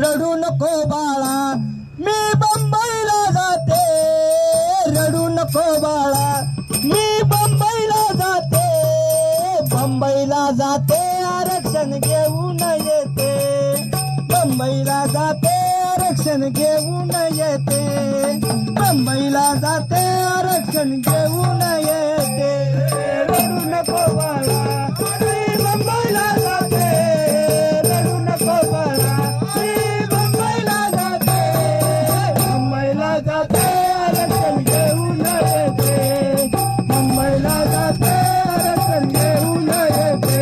रडू नको बाळा मी बंबईला जाते, रडू नको बाळा मी बंबईला जाते, बंबईला जाते आरक्षण घेऊन येते, बंबईला जाते आरक्षण घेऊन येते, बंबईला जाते आरक्षण घेऊन येते, रडू नको बाळा मी बंबईला जाते, रडू नको बाळा मी बंबईला जाते, बंबईला जाते आरक्षण घेऊन येते, बंबईला जाते आरक्षण घेऊन येते,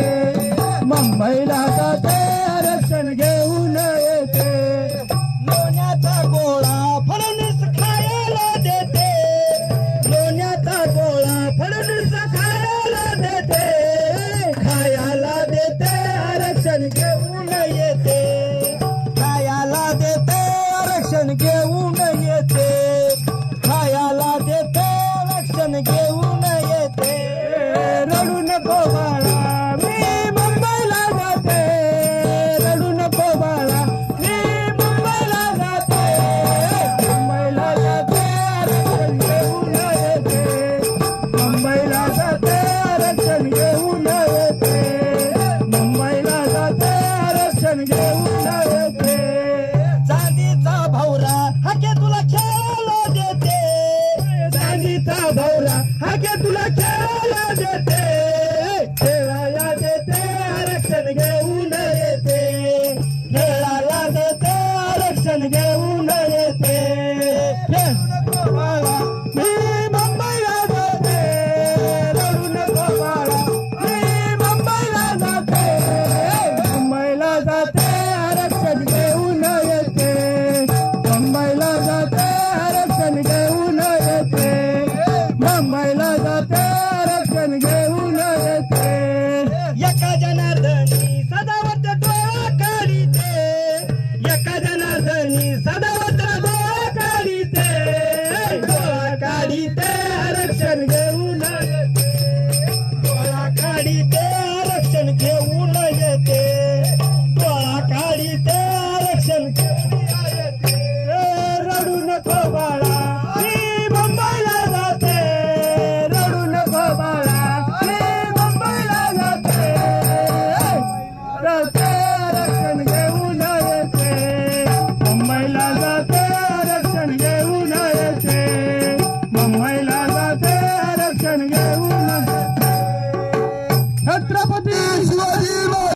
मुंबईला जाते आरक्षण घेऊन येते, लोण्याचा गोळा फडणवीस खायला देते, लोण्याचा गोळा फडणवीस खायला देते, खायला देते आरक्षण घेऊन येते, खायला देते आरक्षण घेऊन येते, खायला देते आरक्षण घेऊन येते, रडू नको बाळा मी मुंबईला जाते, रडू नको बाळा मी मुंबईला जाते, मुंबईला जाते आरक्षण घेऊन येते, मुंबईला जाते आरक्षण घेऊन येते, मुंबईला जाते आरक्षण घेऊन येते, चांदीचा भवरा हाके तुला खेळायला देते, चांदीचा भवरा हाके तुला खेळायला देते, खेळायला देते आरक्षण घेऊन येते, खेळायला देते आरक्षण घेऊन